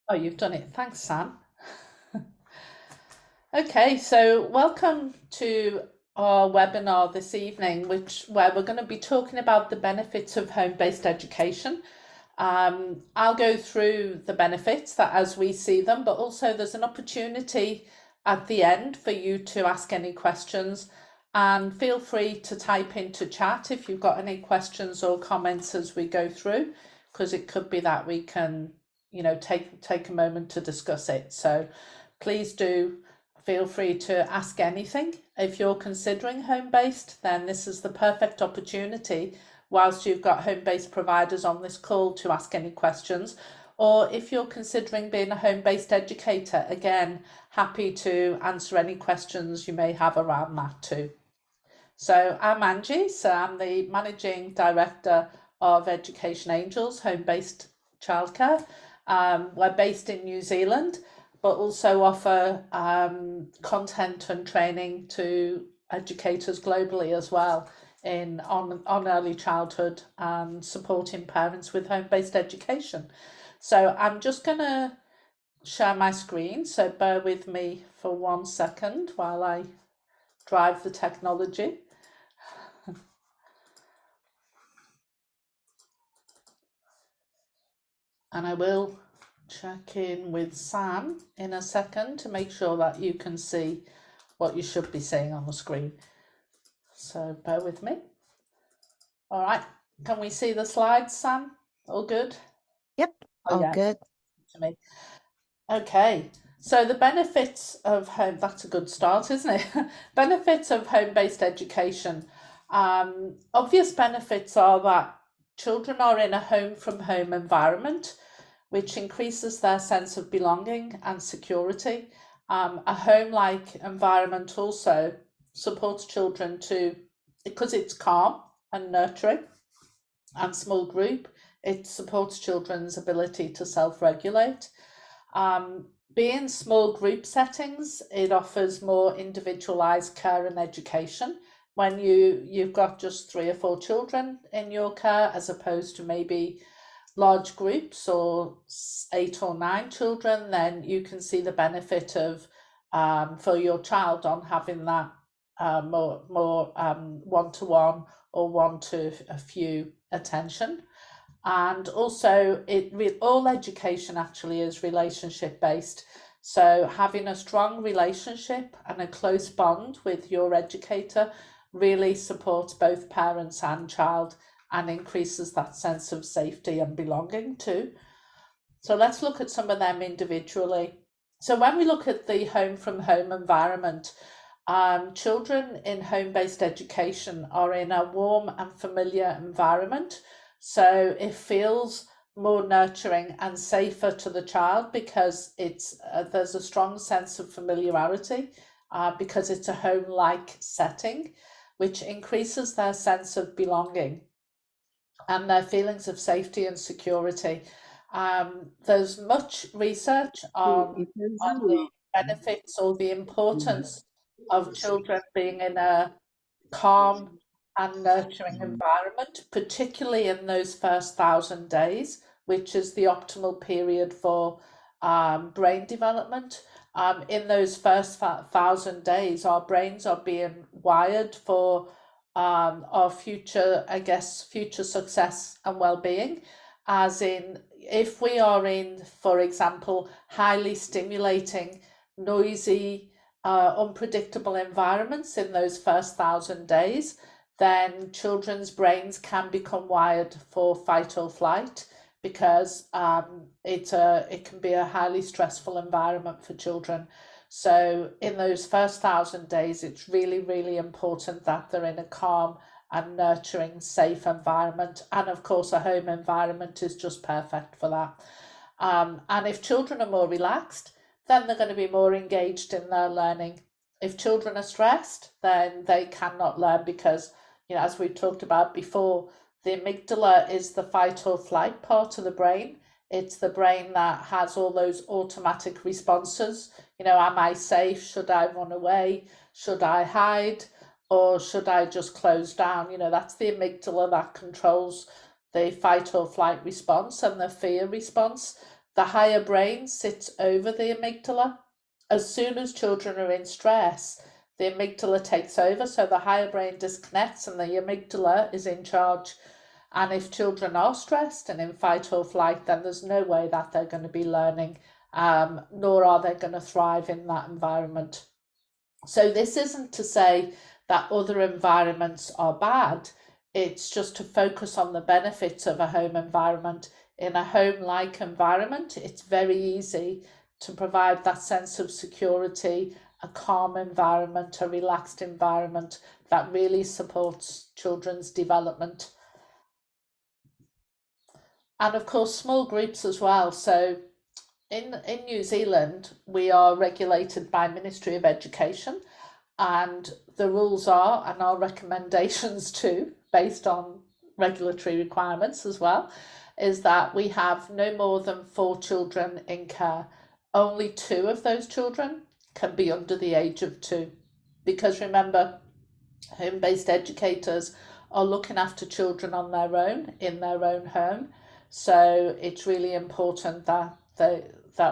Oh, you've done it. Thanks, Sam. Okay, so welcome to our webinar this evening, where we're going to be talking about the benefits of home-based education. I'll go through the benefits that as we see them, but also there's an opportunity at the end for you to ask any questions, and feel free to type into chat if you've got any questions or comments as we go through, because it could be that we can, take a moment to discuss it. So please do feel free to ask anything. If you're considering home-based, then this is the perfect opportunity whilst you've got home-based providers on this call to ask any questions. Or if you're considering being a home-based educator, again, happy to answer any questions you may have around that too. So I'm Angie, so I'm the Managing Director of Education Angels, home-based childcare. We're based in New Zealand, but also offer content and training to educators globally as well on early childhood and supporting parents with home-based education. So I'm just going to share my screen, so bear with me for 1 second while I drive the technology. And I will check in with Sam in a second to make sure that you can see what you should be seeing on the screen. So bear with me. All right, can we see the slides, Sam? All good? Yep, all good. To me. Okay, so the benefits of home, that's a good start, isn't it? Benefits of home-based education. Obvious benefits are that children are in a home-from-home environment, which increases their sense of belonging and security. A home-like environment also supports children because it's calm and nurturing and small group, it supports children's ability to self-regulate. Being small group settings, it offers more individualized care and education when you've got just 3 or 4 children in your care, as opposed to maybe large groups or 8 or 9 children. Then you can see the benefit of for your child on having that more one-to-one or one to a few attention. And also all education actually is relationship based, so having a strong relationship and a close bond with your educator really supports both parents and child and increases that sense of safety and belonging too. So let's look at some of them individually. So when we look at the home from home environment, children in home-based education are in a warm and familiar environment, so it feels more nurturing and safer to the child because there's a strong sense of familiarity because it's a home-like setting, which increases their sense of belonging and their feelings of safety and security. There's much research on the benefits or the importance of children being in a calm and nurturing environment, particularly in those first 1,000 days, which is the optimal period for brain development. In those first 1,000 days, our brains are being wired for our future, I guess, future success and well-being, as in if we are in, for example, highly stimulating, noisy, unpredictable environments in those first 1,000 days, then children's brains can become wired for fight or flight because it can be a highly stressful environment for children. So in those first 1,000 days, it's really, really important that they're in a calm and nurturing, safe environment. And of course, a home environment is just perfect for that. And if children are more relaxed, then they're going to be more engaged in their learning. If children are stressed, then they cannot learn because, as we talked about before, the amygdala is the fight or flight part of the brain. It's the brain that has all those automatic responses. Am I safe? Should I run away? Should I hide? Or should I just close down? That's the amygdala that controls the fight or flight response and the fear response. the higher brain sits over the amygdala. As soon as children are in stress, the amygdala takes over, so the higher brain disconnects and the amygdala is in charge. And if children are stressed and in fight or flight, then there's no way that they're going to be learning, nor are they going to thrive in that environment. So this isn't to say that other environments are bad. It's just to focus on the benefits of a home environment. In a home-like environment, it's very easy to provide that sense of security, a calm environment, a relaxed environment that really supports children's development. And of course, small groups as well. So in New Zealand, we are regulated by Ministry of Education, and the rules are, and our recommendations too, based on regulatory requirements as well, is that we have no more than 4 children in care. Only 2 of those children can be under the age of 2. Because remember, home-based educators are looking after children on their own, in their own home. So it's really important that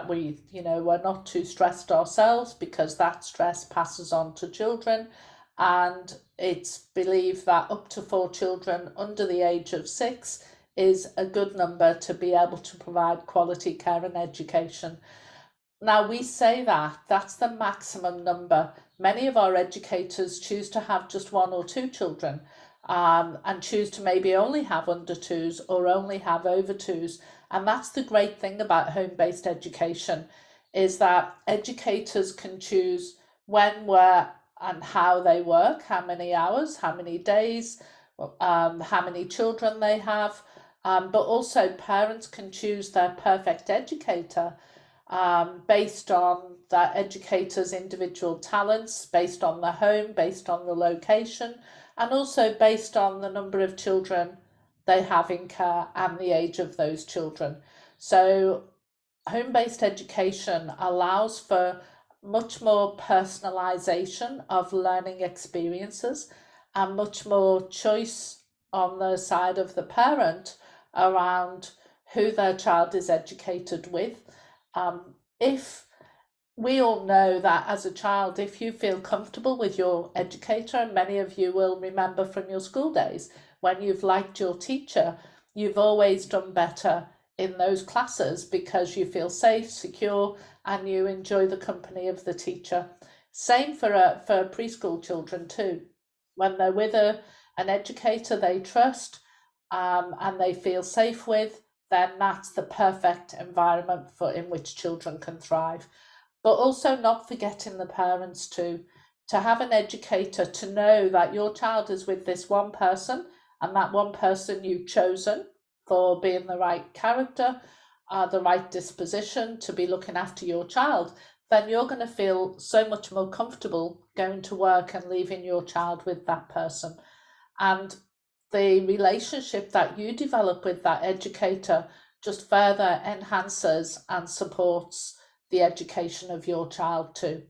we, we're not too stressed ourselves, because that stress passes on to children. And it's believed that up to 4 children under the age of 6 is a good number to be able to provide quality care and education. Now, we say that that's the maximum number. Many of our educators choose to have just 1 or 2 children, and choose to maybe only have under 2s or only have over 2s. And that's the great thing about home-based education, is that educators can choose when, where, and how they work, how many hours, how many days, how many children they have. But also parents can choose their perfect educator based on that educator's individual talents, based on the home, based on the location, and also based on the number of children they have in care and the age of those children. So home-based education allows for much more personalisation of learning experiences and much more choice on the side of the parent around who their child is educated with. If we all know that as a child, if you feel comfortable with your educator, and many of you will remember from your school days, when you've liked your teacher, you've always done better in those classes because you feel safe, secure, and you enjoy the company of the teacher. Same for preschool children too. When they're with an educator they trust and they feel safe with, then that's the perfect environment in which children can thrive. But also not forgetting the parents to have an educator, to know that your child is with this one person, and that one person you've chosen for being the right character, the right disposition to be looking after your child, then you're going to feel so much more comfortable going to work and leaving your child with that person. And the relationship that you develop with that educator just further enhances and supports the education of your child too.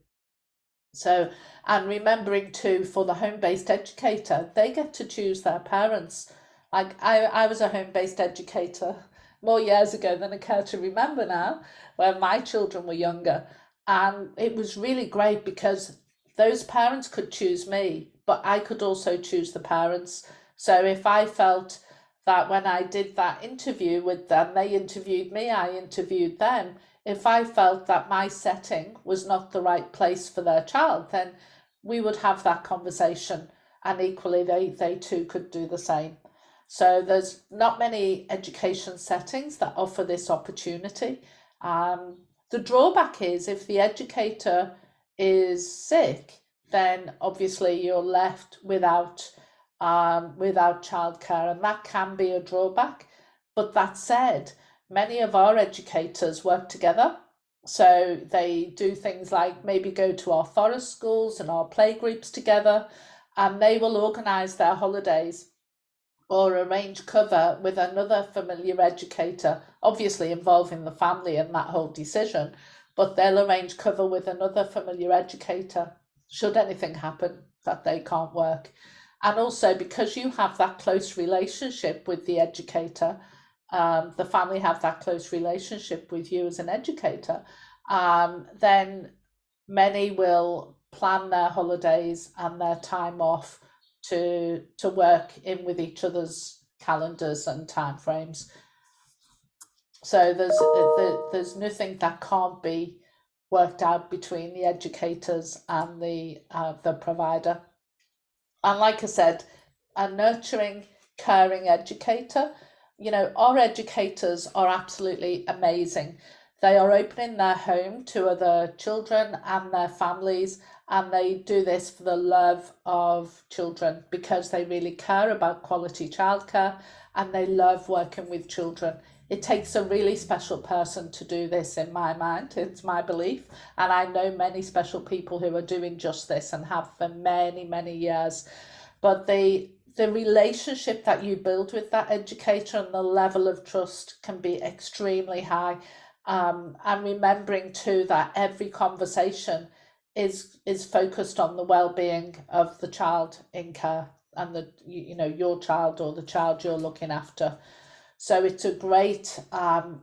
So, and remembering too, for the home-based educator, they get to choose their parents. Like I was a home-based educator more years ago than I care to remember now, when my children were younger. And it was really great because those parents could choose me, but I could also choose the parents. So if I felt that when I did that interview with them, they interviewed me, I interviewed them, if I felt that my setting was not the right place for their child, then we would have that conversation, and equally they too could do the same. So there's not many education settings that offer this opportunity. The drawback is if the educator is sick, then obviously you're left without childcare, and that can be a drawback. But that said, many of our educators work together. So they do things like maybe go to our forest schools and our play groups together, and they will organise their holidays or arrange cover with another familiar educator, obviously involving the family in that whole decision, but they'll arrange cover with another familiar educator should anything happen that they can't work. And also, because you have that close relationship with the educator, the family have that close relationship with you as an educator, then many will plan their holidays and their time off to work in with each other's calendars and timeframes. So there's nothing that can't be worked out between the educators and the provider. And like I said, a nurturing, caring educator, our educators are absolutely amazing. They are opening their home to other children and their families, and they do this for the love of children because they really care about quality childcare and they love working with children. It takes a really special person to do this, in my mind. It's my belief. And I know many special people who are doing just this and have for many, many years. But the relationship that you build with that educator and the level of trust can be extremely high. And remembering too that every conversation is focused on the well-being of the child in care and your child or the child you're looking after. So it's a great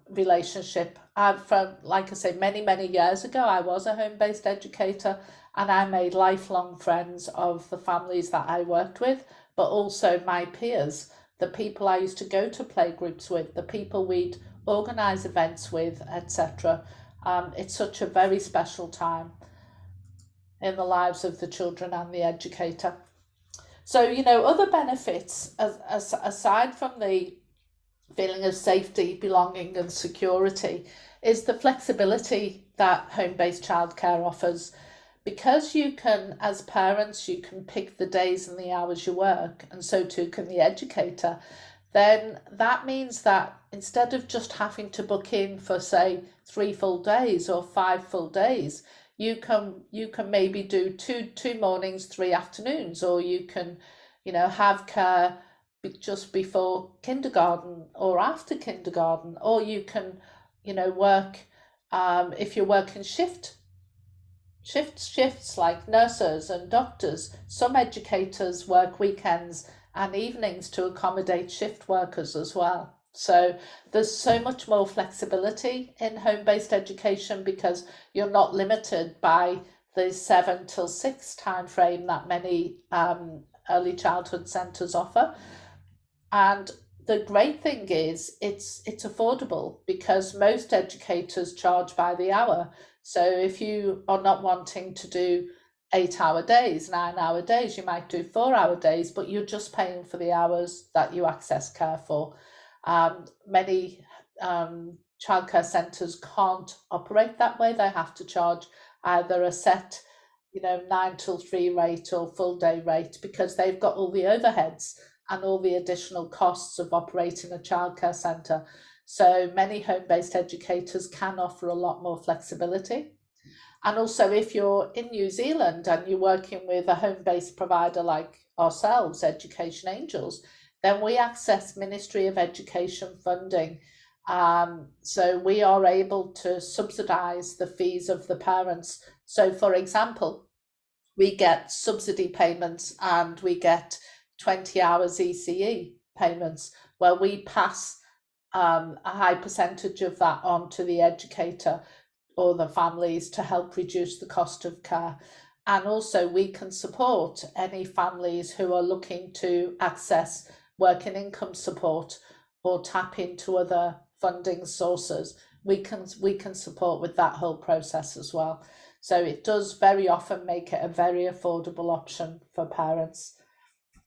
relationship. From, like I say, many, many years ago, I was a home-based educator and I made lifelong friends of the families that I worked with, but also my peers, the people I used to go to playgroups with, the people we'd organise events with, etc. It's such a very special time in the lives of the children and the educator. So, other benefits, aside from the feeling of safety, belonging and security, is the flexibility that home-based childcare offers. Because you can, as parents, you can pick the days and the hours you work, and so too can the educator, then that means that instead of just having to book in for, say, 3 full days or 5 full days, you can maybe do two mornings, 3 afternoons, or you can, have care just before kindergarten or after kindergarten, or you can, work if you're working shifts like nurses and doctors. Some educators work weekends and evenings to accommodate shift workers as well. So there's so much more flexibility in home-based education because you're not limited by the 7 till 6 time frame that many early childhood centres offer. And the great thing is it's affordable because most educators charge by the hour. So if you are not wanting to do 8-hour days, 9-hour days, you might do 4-hour days, but you're just paying for the hours that you access care for. Many childcare centres can't operate that way. They have to charge either a set 9 till 3 rate or full day rate because they've got all the overheads and all the additional costs of operating a childcare centre. So many home-based educators can offer a lot more flexibility. And also if you're in New Zealand and you're working with a home-based provider like ourselves, Education Angels, then we access Ministry of Education funding. So we are able to subsidise the fees of the parents. So for example, we get subsidy payments and we get 20 hours ECE payments where we pass a high percentage of that on to the educator or the families to help reduce the cost of care. And also we can support any families who are looking to access working income support or tap into other funding sources. We can support with that whole process as well. So it does very often make it a very affordable option for parents,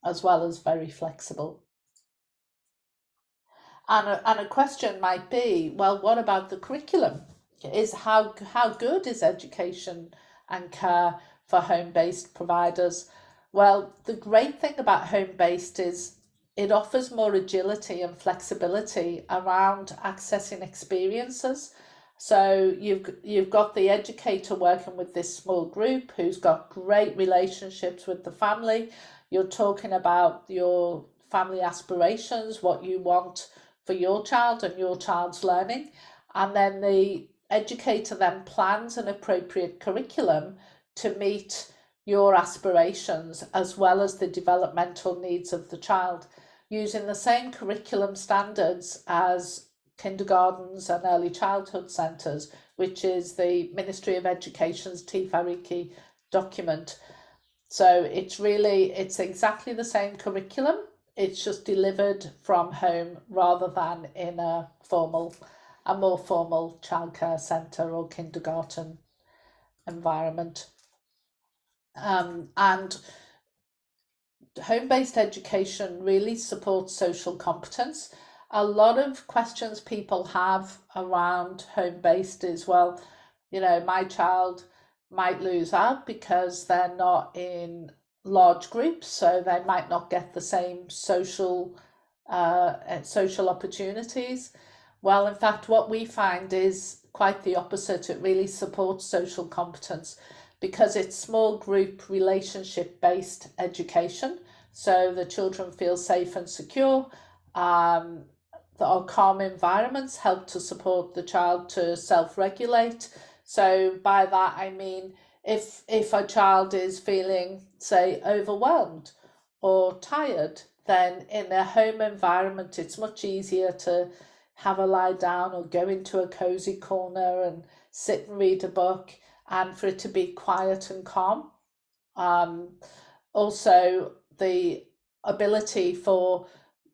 as well as very flexible. And a question might be, well, what about the curriculum? Is how good is education and care for home-based providers? Well, the great thing about home-based is it offers more agility and flexibility around accessing experiences. So you've got the educator working with this small group who's got great relationships with the family. You're talking about your family aspirations, what you want for your child and your child's learning. And then the educator then plans an appropriate curriculum to meet your aspirations as well as the developmental needs of the child. using the same curriculum standards as kindergartens and early childhood centres, which is the Ministry of Education's TFARICI document. So it's exactly the same curriculum. It's just delivered from home rather than in a more formal childcare centre or kindergarten environment. And home-based education really supports social competence. A lot of questions people have around home-based is, well, my child might lose out because they're not in large groups, so they might not get the same social opportunities. Well, in fact, what we find is quite the opposite. It really supports social competence because it's small group relationship based education. So the children feel safe and secure. Our calm environments help to support the child to self-regulate. So by that I mean if a child is feeling, say, overwhelmed or tired, then in a home environment it's much easier to have a lie down or go into a cozy corner and sit and read a book, and for it to be quiet and calm. Also, the ability for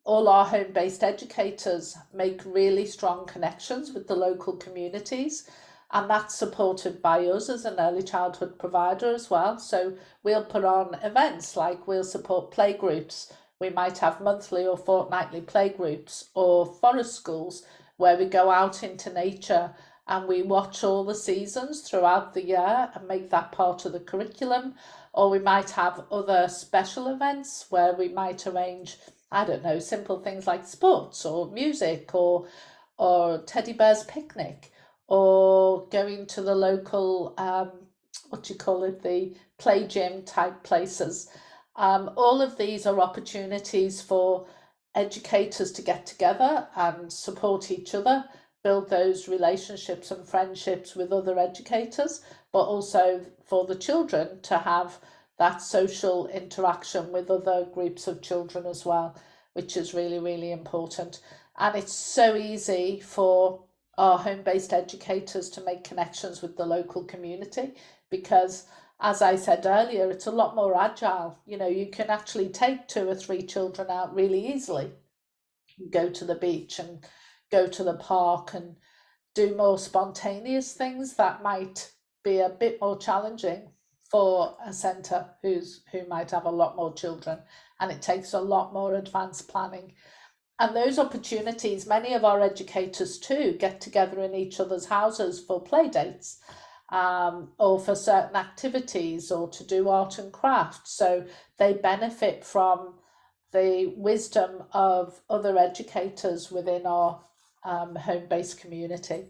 all our home-based educators make really strong connections with the local communities, and that's supported by us as an early childhood provider as well. So we'll put on events like we'll support playgroups. We might have monthly or fortnightly playgroups or forest schools where we go out into nature and we watch all the seasons throughout the year and make that part of the curriculum. Or we might have other special events where we might arrange, I don't know, simple things like sports or music or teddy bears picnic, or going to the local, the play gym type places. All of these are opportunities for educators to get together and support each other, build those relationships and friendships with other educators, but also for the children to have that social interaction with other groups of children as well, which is really, really important. And it's so easy for our home-based educators to make connections with the local community because, as I said earlier, it's a lot more agile. You can actually take 2 or 3 children out really easily, go to the beach and go to the park and do more spontaneous things that might be a bit more challenging for a centre who might have a lot more children, and it takes a lot more advanced planning. And those opportunities, many of our educators too get together in each other's houses for play dates, or for certain activities, or to do art and crafts. So they benefit from the wisdom of other educators within our home-based community.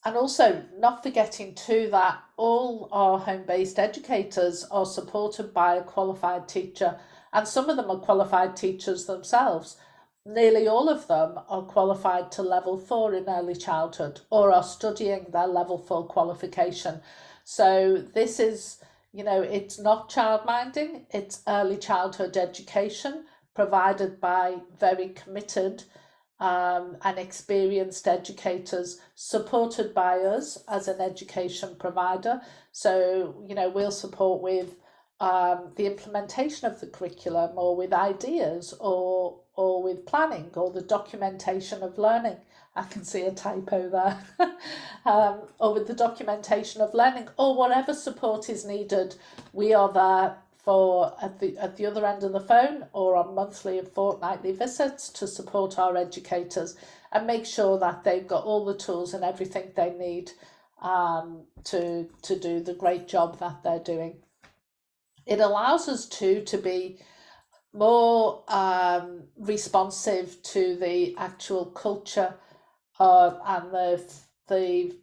And also not forgetting too that all our home-based educators are supported by a qualified teacher, and some of them are qualified teachers themselves. Nearly all of them are qualified to level 4 in early childhood or are studying their level 4 qualification. So this is, it's not childminding, it's early childhood education provided by very committed and experienced educators, supported by us as an education provider. So, we'll support with the implementation of the curriculum, or with ideas, or with planning, or the documentation of learning. I can see a typo there. Or with the documentation of learning, or whatever support is needed. We are there for at the other end of the phone or on monthly and fortnightly visits to support our educators and make sure that they've got all the tools and everything they need to do the great job that they're doing. It allows us to be more responsive to the actual culture and the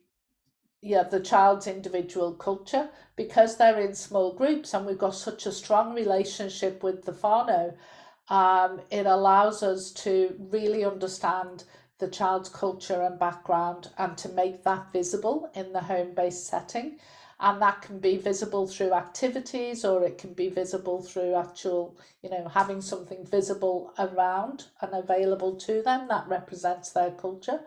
child's individual culture, because they're in small groups and we've got such a strong relationship with the whānau. It allows us to really understand the child's culture and background and to make that visible in the home-based setting. And that can be visible through activities, or it can be visible through actual, having something visible around and available to them that represents their culture.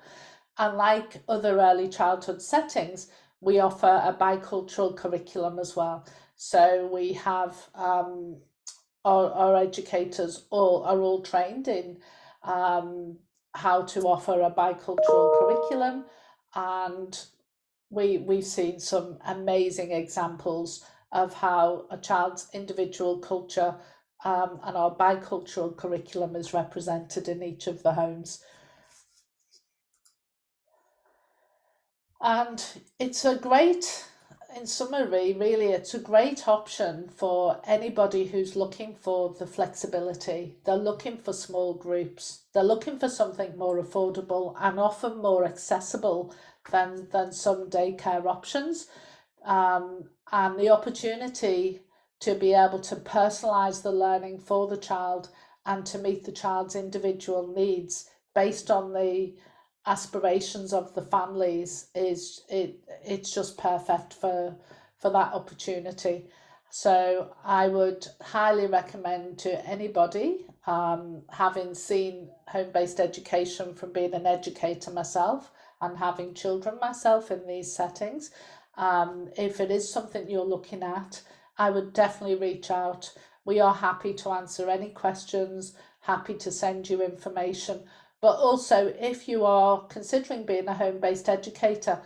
And like other early childhood settings, we offer a bicultural curriculum as well. So we have our educators are all trained in how to offer a bicultural curriculum, and we've seen some amazing examples of how a child's individual culture and our bicultural curriculum is represented in each of the homes. And it's a great, in summary, really, it's a great option for anybody who's looking for the flexibility. They're looking for small groups. They're looking for something more affordable and often more accessible than some daycare options. And the opportunity to be able to personalise the learning for the child and to meet the child's individual needs based on the aspirations of the families it's just perfect for that opportunity. So I would highly recommend to anybody, having seen home-based education from being an educator myself and having children myself in these settings, if it is something you're looking at, I would definitely reach out. We are happy to answer any questions, happy to send you information. But also, if you are considering being a home-based educator,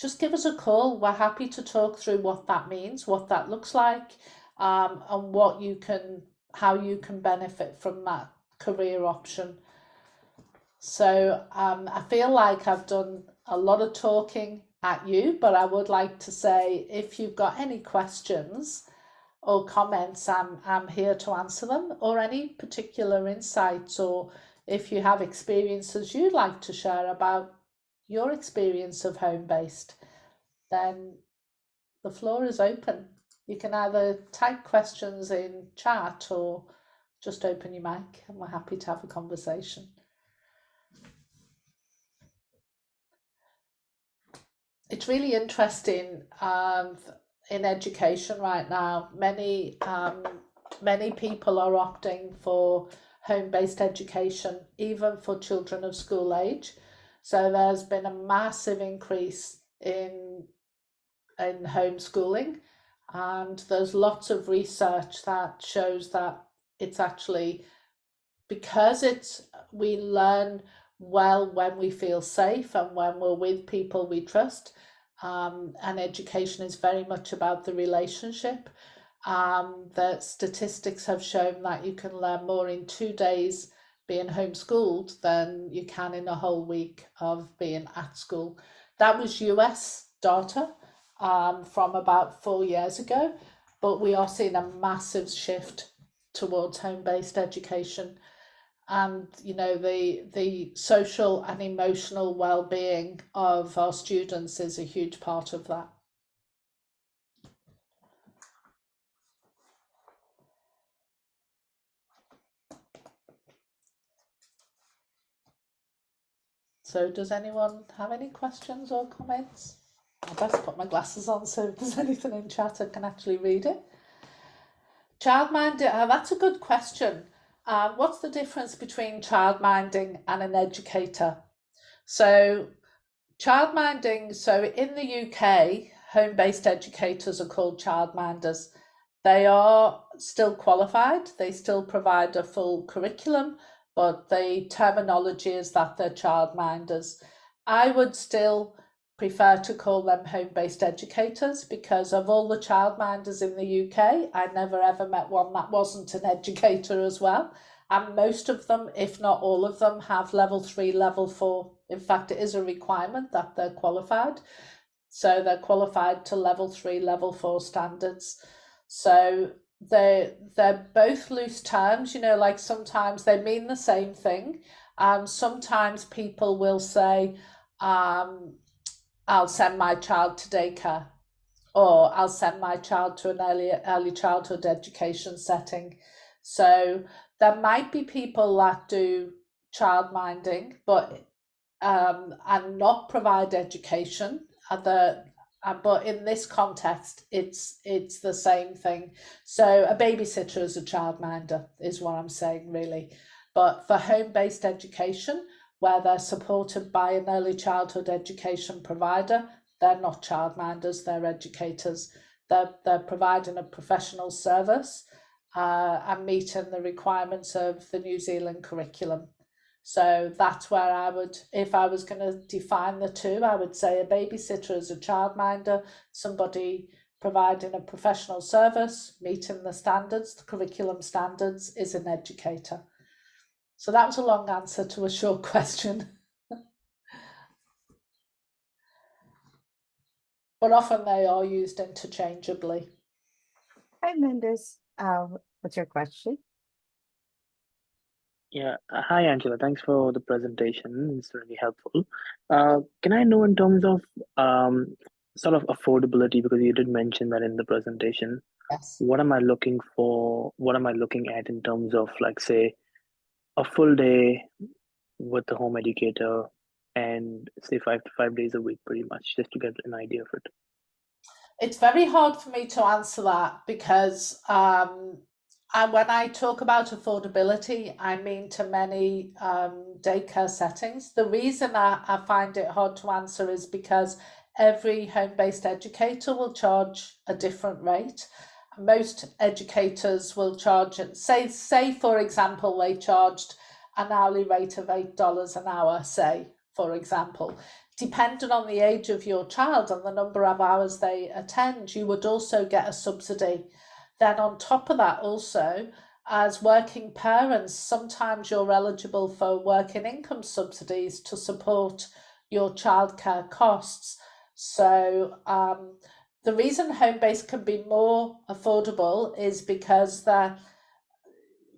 just give us a call. We're happy to talk through what that means, what that looks like, and how you can benefit from that career option. So I feel like I've done a lot of talking at you, but I would like to say, if you've got any questions or comments, I'm here to answer them, or any particular insights, or if you have experiences you'd like to share about your experience of home-based, then the floor is open. You can either type questions in chat or just open your mic, and we're happy to have a conversation. It's really interesting in education right now. Many people are opting for home-based education, even for children of school age. So there's been a massive increase in homeschooling, and there's lots of research that shows that it's actually because we learn well when we feel safe and when we're with people we trust, and education is very much about the relationship. The statistics have shown that you can learn more in 2 days being homeschooled than you can in a whole week of being at school. That was US data from about 4 years ago, but we are seeing a massive shift towards home-based education. And the social and emotional well-being of our students is a huge part of that. So does anyone have any questions or comments? I best put my glasses on so if there's anything in chat I can actually read it. Childminding, that's a good question. What's the difference between childminding and an educator? So childminding, so in the UK, home-based educators are called childminders. They are still qualified, they still provide a full curriculum, but the terminology is that they're childminders. I would still prefer to call them home-based educators, because of all the childminders in the UK, I never ever met one that wasn't an educator as well. And most of them, if not all of them, have level 3, level 4. In fact, it is a requirement that they're qualified. So they're qualified to level 3, level 4 standards. So they're both loose terms, like sometimes they mean the same thing. Sometimes people will say, I'll send my child to daycare, or I'll send my child to an early childhood education setting. So there might be people that do childminding, but and not provide education. But in this context, it's the same thing. So a babysitter is a childminder, is what I'm saying, really. But for home-based education, where they're supported by an early childhood education provider, they're not childminders, they're educators. They're providing a professional service and meeting the requirements of the New Zealand curriculum. So that's where I would, if I was going to define the two, I would say a babysitter is a childminder, somebody providing a professional service, meeting the standards, the curriculum standards, is an educator. So that was a long answer to a short question. But often they are used interchangeably. Hi, Mendes. What's your question? Yeah. Hi, Angela. Thanks for the presentation. It's really helpful. Can I know in terms of sort of affordability, because you did mention that in the presentation, Yes. what am I looking for? What am I looking at in terms of, like, say, a full day with the home educator and say 5 days a week, pretty much, just to get an idea of it? It's very hard for me to answer that because when I talk about affordability, I mean to many daycare settings. The reason I find it hard to answer is because every home-based educator will charge a different rate. Most educators will charge, say for example, they charged an hourly rate of $8 an hour, say, for example. Depending on the age of your child and the number of hours they attend, you would also get a subsidy. Then on top of that also, as working parents, sometimes you're eligible for working income subsidies to support your childcare costs. So the reason home-based can be more affordable is because they're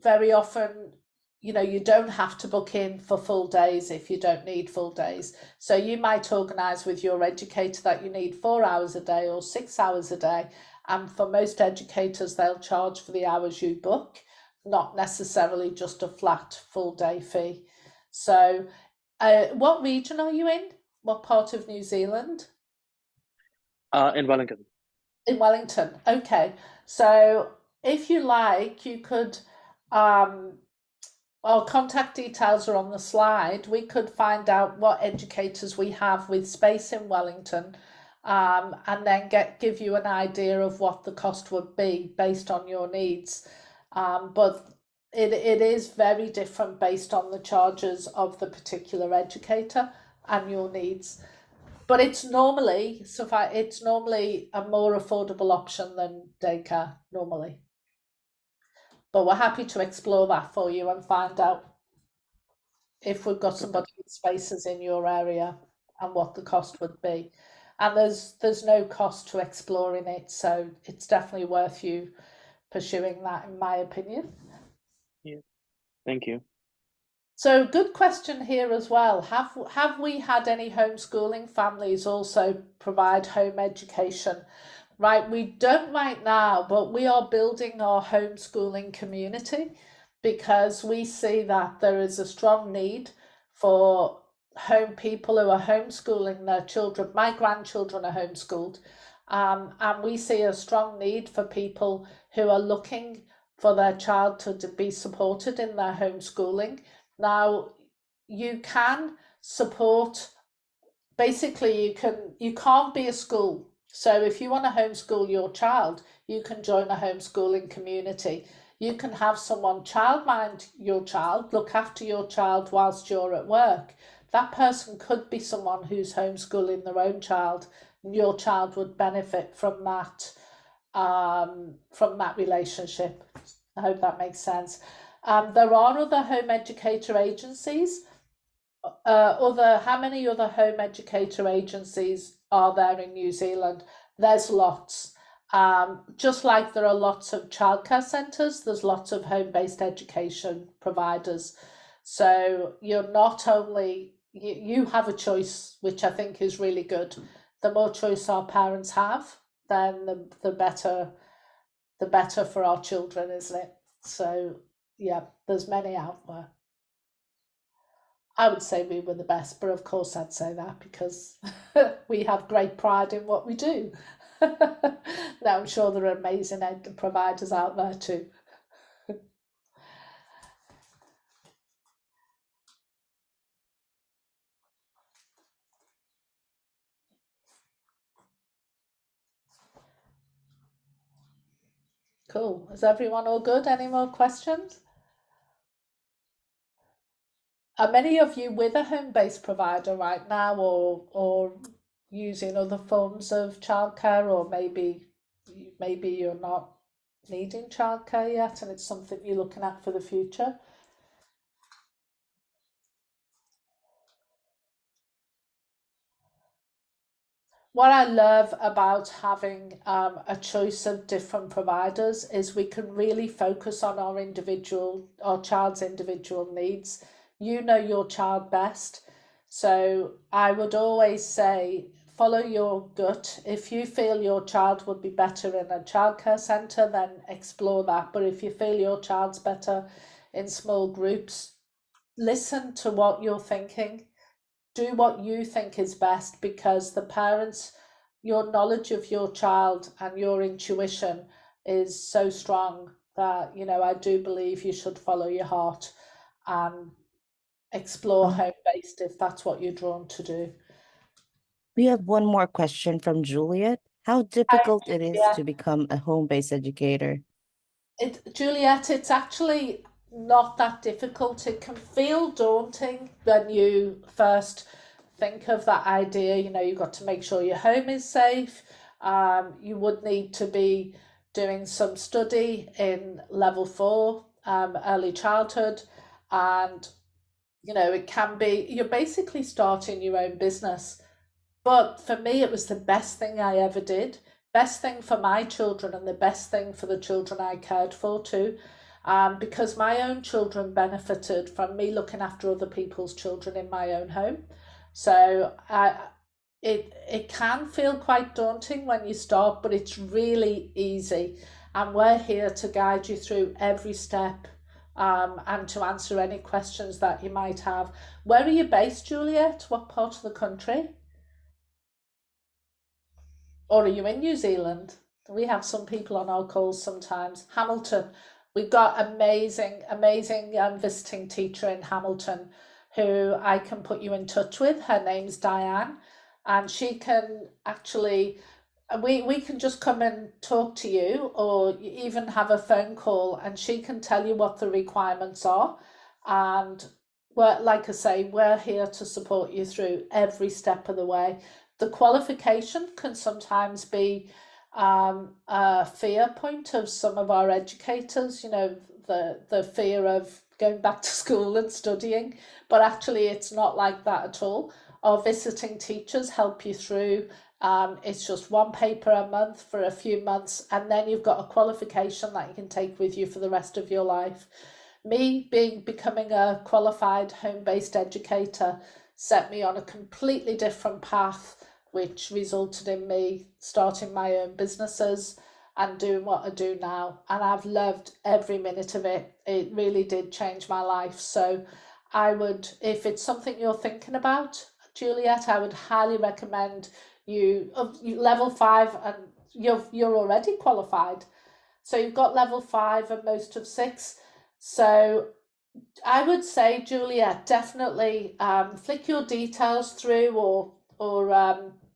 very often, you don't have to book in for full days if you don't need full days. So you might organise with your educator that you need 4 hours a day or 6 hours a day. And for most educators, they'll charge for the hours you book, not necessarily just a flat full day fee. So what region are you in? What part of New Zealand? In Wellington. In Wellington. Okay. So if you like, you could our contact details are on the slide. We could find out what educators we have with space in Wellington, and then give you an idea of what the cost would be based on your needs. But it is very different based on the charges of the particular educator and your needs. But it's normally a more affordable option than daycare normally. But we're happy to explore that for you and find out if we've got somebody with spaces in your area and what the cost would be. And there's no cost to exploring it, so it's definitely worth you pursuing that, in my opinion. Yeah, thank you. So good question here as well. Have we had any homeschooling families also provide home education? Right, we don't right now, but we are building our homeschooling community because we see that there is a strong need for home people who are homeschooling their children. My grandchildren are homeschooled, and we see a strong need for people who are looking for their child to be supported in their homeschooling. Now, you can support, basically you can't be a school. So if you want to homeschool your child, you can join a homeschooling community. You can have someone childmind your child, look after your child whilst you're at work. That person could be someone who's homeschooling their own child, and your child would benefit from that relationship. I hope that makes sense. There are other home educator agencies. How many other home educator agencies are there in New Zealand? There's lots. Just like there are lots of childcare centres, there's lots of home-based education providers. So you're not only, you have a choice, which I think is really good. The more choice our parents have, then the better for our children, isn't it? So yeah, there's many out there. I would say we were the best, but of course I'd say that because we have great pride in what we do. Now I'm sure there are amazing providers out there too. Cool. Is everyone all good? Any more questions? Are many of you with a home-based provider right now, or using other forms of childcare, or maybe you're not needing childcare yet, and it's something you're looking at for the future? What I love about having a choice of different providers is we can really focus on our child's individual needs. You know your child best. So I would always say follow your gut. If you feel your child would be better in a childcare centre, then explore that. But if you feel your child's better in small groups, listen to what you're thinking, do what you think is best, because the parents, your knowledge of your child and your intuition is so strong that, I do believe you should follow your heart and explore Um, home based if that's what you're drawn to do. we have one more question from Juliet. How Hi, difficult it is to Juliet. become a home-based educator? Juliet, it's actually not that difficult. It can feel daunting when you first think of that idea. You've got to make sure your home is safe. You would need to be doing some study in level 4, early childhood, and it can be, you're basically starting your own business. But for me, it was the best thing I ever did. Best thing for my children and the best thing for the children I cared for too. Because my own children benefited from me looking after other people's children in my own home. So it can feel quite daunting when you start, but it's really easy. And we're here to guide you through every step, and to answer any questions that you might have. Where are you based, Juliet? What part of the country? Or are you in New Zealand? We have some people on our calls sometimes. Hamilton. We've got amazing visiting teacher in Hamilton who I can put you in touch with. Her name's Diane, and she can actually, we can just come and talk to you, or even have a phone call, and she can tell you what the requirements are. And like I say, we're here to support you through every step of the way. The qualification can sometimes be a fear point of some of our educators, the fear of going back to school and studying, but actually it's not like that at all. Our visiting teachers help you through. It's just one paper a month for a few months, and then you've got a qualification that you can take with you for the rest of your life. Me becoming a qualified home-based educator set me on a completely different path, which resulted in me starting my own businesses and doing what I do now. And I've loved every minute of it. It really did change my life. So I would, if it's something you're thinking about, Juliet, I would highly recommend you level 5, and you're already qualified. So you've got level 5 and most of 6. So I would say, Juliet, definitely flick your details through, or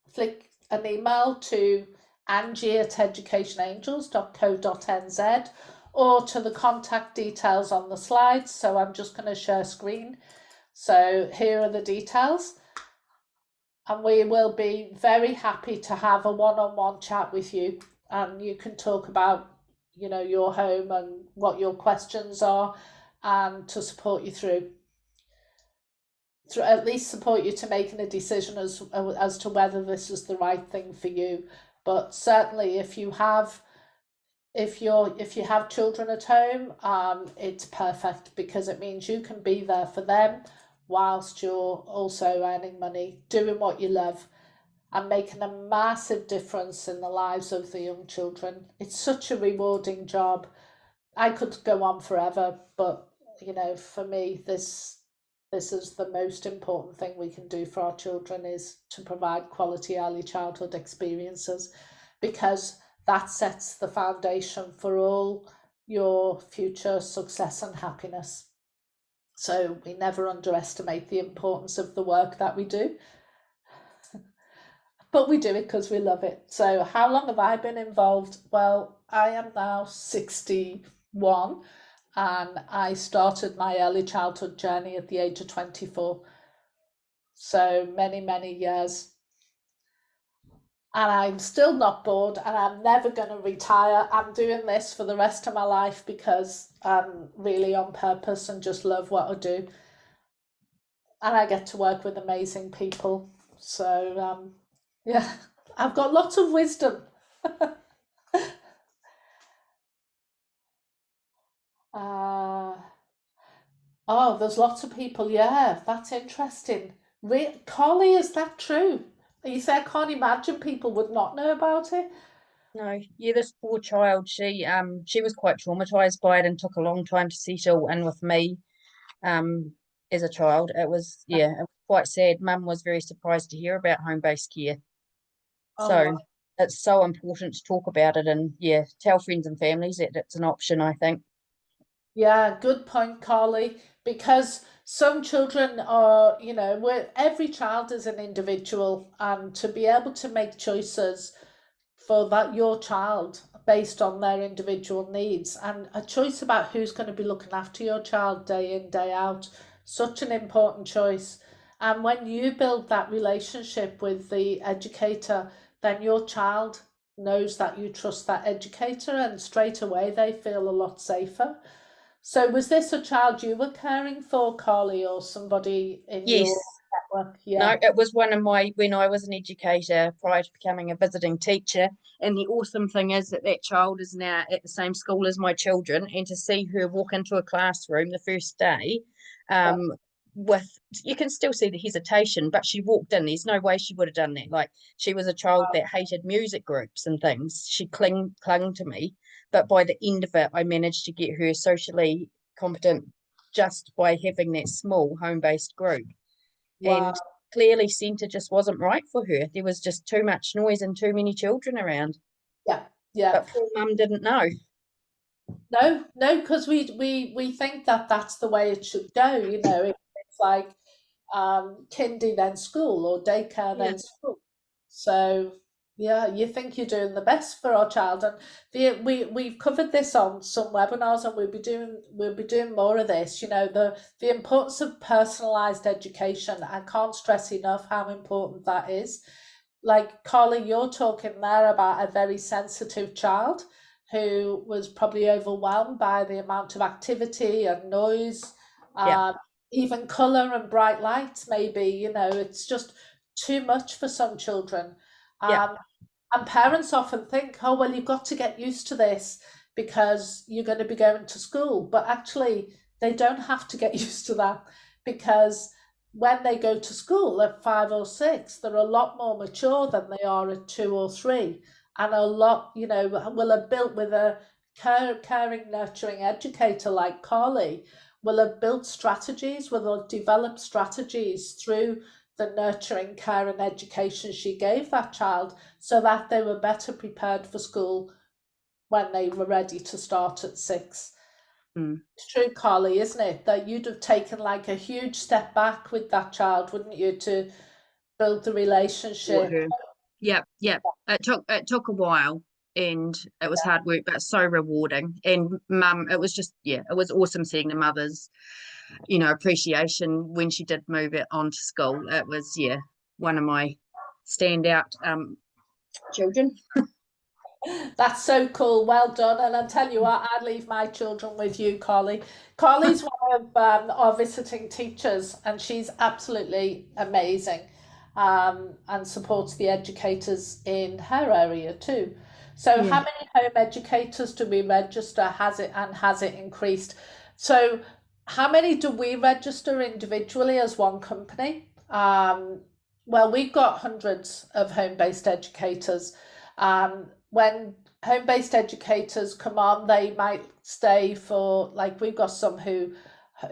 flick an email to angie@educationangels.co.nz, or to the contact details on the slides. So I'm just going to share screen. So here are the details. And we will be very happy to have a one-on-one chat with you. And you can talk about, your home and what your questions are, and to support you through at least support you to making a decision as to whether this is the right thing for you. But certainly if you have children at home, it's perfect, because it means you can be there for them whilst you're also earning money, doing what you love, and making a massive difference in the lives of the young children. It's such a rewarding job. I could go on forever, but for me, this this is the most important thing we can do for our children, is to provide quality early childhood experiences, because that sets the foundation for all your future success and happiness. So we never underestimate the importance of the work that we do, but we do it because we love it. So how long have I been involved? Well, I am now 61, and I started my early childhood journey at the age of 24. So many, many years. And I'm still not bored, and I'm never going to retire. I'm doing this for the rest of my life because I'm really on purpose and just love what I do. And I get to work with amazing people. So, yeah, I've got lots of wisdom. Oh, there's lots of people. Yeah, that's interesting. Collie, is that true? You say I can't imagine people would not know about it. No, yeah, this poor child, she was quite traumatized by it and took a long time to settle in with me, as a child. It was quite sad. Mum was very surprised to hear about home-based care. Oh, So wow. it's so important to talk about it and tell friends and families that it's an option, I think. Yeah, good point, Carly. Because some children are, every child is an individual, and to be able to make choices for that your child based on their individual needs, and a choice about who's going to be looking after your child day in, day out, such an important choice. And when you build that relationship with the educator, then your child knows that you trust that educator, and straight away they feel a lot safer. So was this a child you were caring for, Carly, or somebody in Yes. your network? No, Yeah. it was when I was an educator prior to becoming a visiting teacher. And the awesome thing is that child is now at the same school as my children, and to see her walk into a classroom the first day, with you can still see the hesitation, but she walked in. There's no way she would have done that. Like, she was a child that hated music groups and things. She clung to me, but by the end of it, I managed to get her socially competent just by having that small home-based group. Wow. And clearly centre just wasn't right for her. There was just too much noise and too many children around. Yeah. Yeah. But poor mum didn't know. No, because we think that that's the way it should go. It's like kindy then school, or daycare then school. So yeah, you think you're doing the best for our child, and we've covered this on some webinars, and we'll be doing more of this. The importance of personalized education. I can't stress enough how important that is. Like, Carly, you're talking there about a very sensitive child who was probably overwhelmed by the amount of activity and noise, even colour and bright lights, maybe. It's just too much for some children. And parents often think, oh, well, you've got to get used to this because you're going to be going to school. But actually, they don't have to get used to that, because when they go to school at 5 or 6, they're a lot more mature than they are at 2 or 3. And a lot, will have built with a caring, nurturing educator like Carly, will have built strategies, will have developed strategies through the nurturing, care and education she gave that child, so that they were better prepared for school when they were ready to start at 6. It's true, Carly, isn't it? That you'd have taken like a huge step back with that child, wouldn't you, to build the relationship? Yeah. It took a while, and it was hard work, but so rewarding. And mum, it was just it was awesome seeing the mother's appreciation when she did move it on to school. It was one of my standout children. That's so cool. Well done. And I'll tell you what, I'd leave my children with you, Carly. Carly's one of our visiting teachers, and she's absolutely amazing, and supports the educators in her area too. So how many home educators do we register? Has it increased? So how many do we register individually as one company? Well, we've got hundreds of home-based educators. When home-based educators come on, they might stay for, like, we've got some who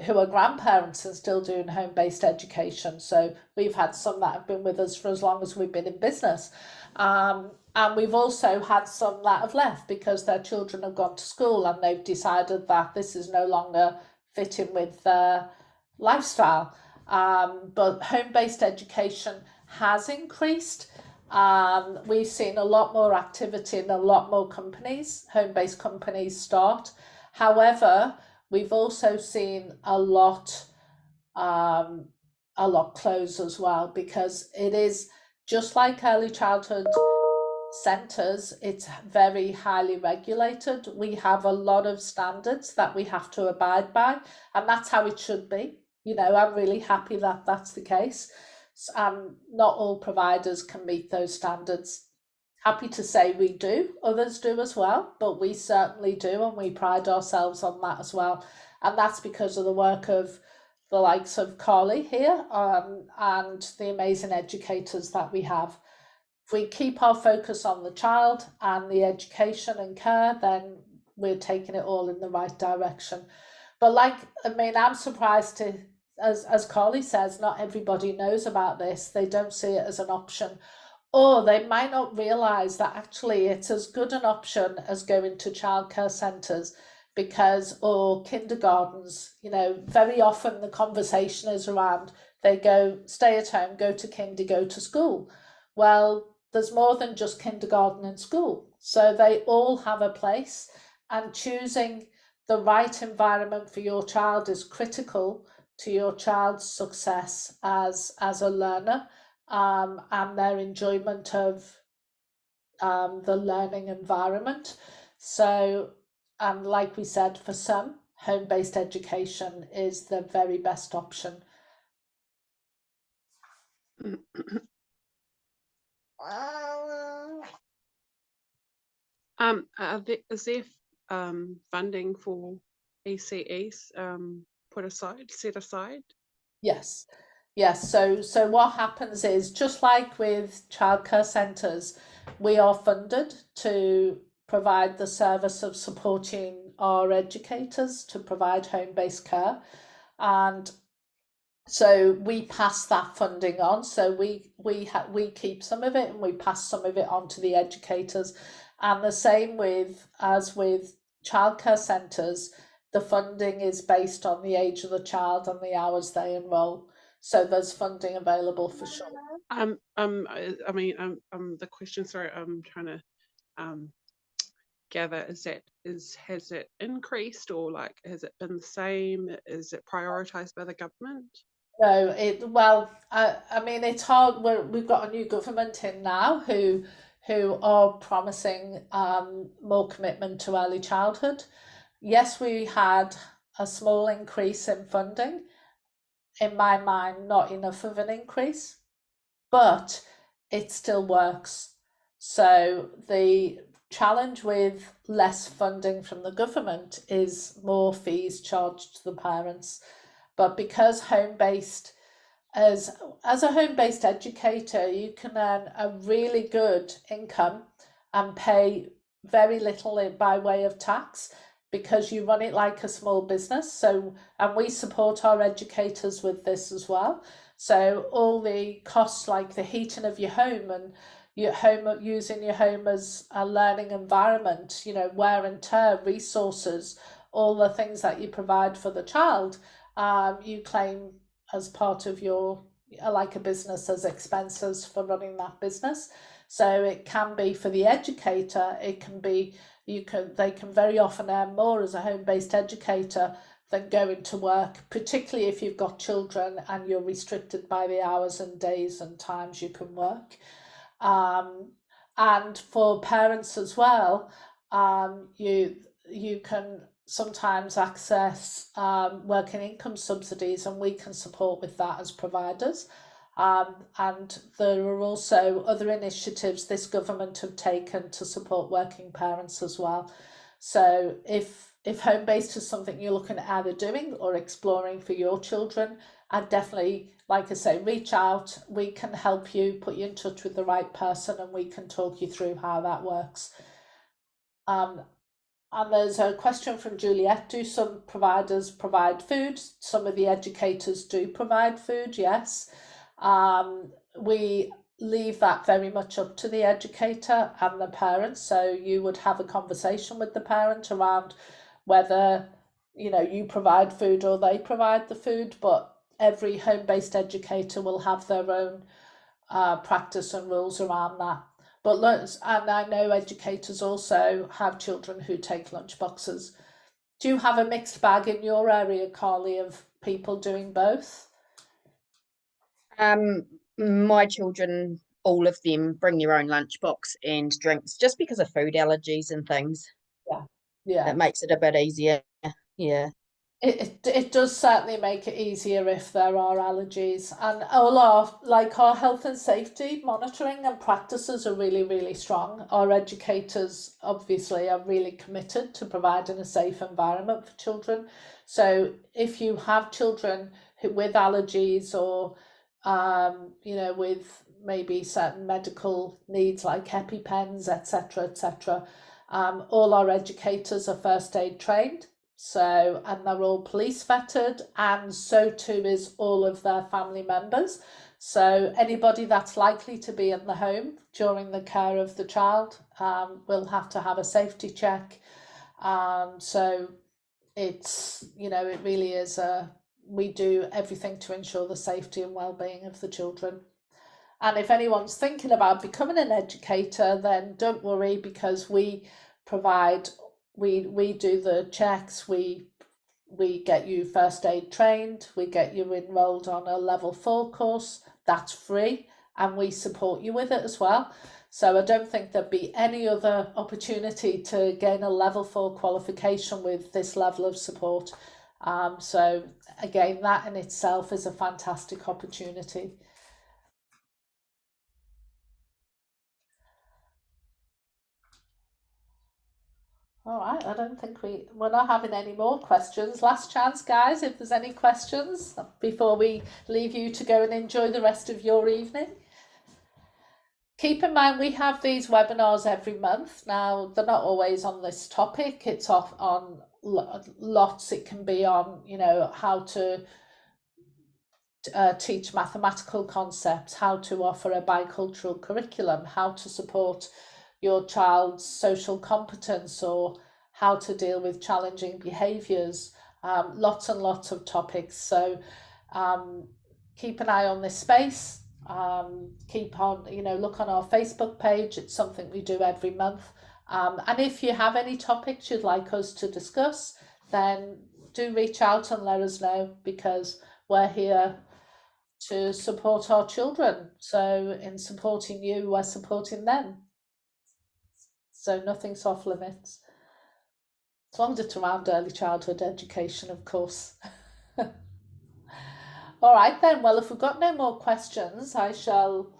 who are grandparents and still doing home-based education. So we've had some that have been with us for as long as we've been in business. And we've also had some that have left because their children have gone to school and they've decided that this is no longer fitting with their lifestyle. But home-based education has increased. We've seen a lot more activity in a lot more companies, home-based companies start. However, we've also seen a lot close as well, because it is just like early childhood centres, it's very highly regulated. We have a lot of standards that we have to abide by, and that's how it should be. You know, I'm really happy that that's the case. Not all providers can meet those standards. Happy to say we do, others do as well, but we certainly do, and we pride ourselves on that as well. And that's because of the work of the likes of Carly here, and the amazing educators that we have. If we keep our focus on the child and the education and care, then we're taking it all in the right direction. But I'm surprised to, as Carly says, not everybody knows about this. They don't see it as an option, or they might not realise that actually it's as good an option as going to childcare centres, or kindergartens. You know, very often the conversation is around, they go stay at home, go to kinder, go to school. Well, there's more than just kindergarten and school. So they all have a place, and choosing the right environment for your child is critical to your child's success as a learner, and their enjoyment of the learning environment. So, like we said, for some, home-based education is the very best option. Is there funding for ECEs set aside? Yes. So what happens is, just like with childcare centres, we are funded to provide the service of supporting our educators to provide home-based care, and so we pass that funding on. So we keep some of it and we pass some of it on to the educators. And the same as with childcare centres, the funding is based on the age of the child and the hours they enrol. So there's funding available for sure. The question, sorry, I'm trying to gather, has it increased, or has it been the same? Is it prioritised by the government? No, it's hard. We've got a new government in now who are promising more commitment to early childhood. Yes, we had a small increase in funding. In my mind, not enough of an increase, but it still works. So the challenge with less funding from the government is more fees charged to the parents. But because home-based, as a home-based educator, you can earn a really good income and pay very little by way of tax, because you run it like a small business. So, and we support our educators with this as well. So all the costs, like the heating of your home and using your home as a learning environment, wear and tear, resources, all the things that you provide for the child, you claim as part of your, like a business, as expenses for running that business. So it can be for the educator, it can be, they can very often earn more as a home-based educator than going to work, particularly if you've got children and you're restricted by the hours and days and times you can work. And for parents as well, you can sometimes access working income subsidies, and we can support with that as providers. And there are also other initiatives this government have taken to support working parents as well. So if home-based is something you're looking at either doing or exploring for your children, I'd definitely, like I say, reach out. We can help you, put you in touch with the right person, and we can talk you through how that works. And there's a question from Juliet. Do some providers provide food? Some of the educators do provide food, yes. We leave that very much up to the educator and the parent. So you would have a conversation with the parent around whether, you provide food or they provide the food, but every home-based educator will have their own practice and rules around that. But and I know educators also have children who take lunch boxes. Do you have a mixed bag in your area, Carly, of people doing both? My children, all of them, bring their own lunchbox and drinks just because of food allergies and things. Yeah. It makes it a bit easier. Yeah. It does certainly make it easier if there are allergies, and all our health and safety monitoring and practices are really, really strong. Our educators obviously are really committed to providing a safe environment for children. So if you have children with allergies or with maybe certain medical needs like EpiPens, etc., all our educators are first aid trained. So, and they're all police vetted, and so too is all of their family members. So anybody that's likely to be in the home during the care of the child will have to have a safety check. So it's, it really is we do everything to ensure the safety and well-being of the children. And if anyone's thinking about becoming an educator, then don't worry, because we provide, we do the checks, we get you first aid trained, we get you enrolled on a level 4 course, that's free, and we support you with it as well. So I don't think there'd be any other opportunity to gain a level 4 qualification with this level of support. So again, that in itself is a fantastic opportunity. All right, I don't think we're not having any more questions. Last chance, guys, if there's any questions before we leave you to go and enjoy the rest of your evening. Keep in mind, we have these webinars every month. Now, they're not always on this topic. It's off on lots. It can be on, how to teach mathematical concepts, how to offer a bicultural curriculum, how to support your child's social competence, or how to deal with challenging behaviours. Lots and lots of topics. So keep an eye on this space. Keep on, look on our Facebook page. It's something we do every month. And if you have any topics you'd like us to discuss, then do reach out and let us know, because we're here to support our children. So in supporting you, we're supporting them. So nothing's off limits, as long as it's around early childhood education, of course. All right then, well, if we've got no more questions, I shall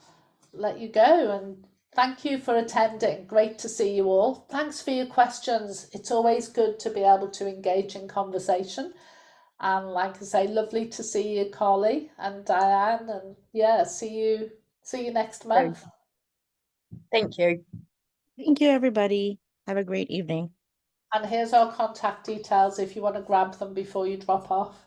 let you go, and thank you for attending. Great to see you all. Thanks for your questions. It's always good to be able to engage in conversation. And like I say, lovely to see you, Carly and Diane, and yeah, see you next month. Thank you. Thank you, everybody. Have a great evening. And here's our contact details if you want to grab them before you drop off.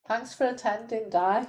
Thanks for attending, Di.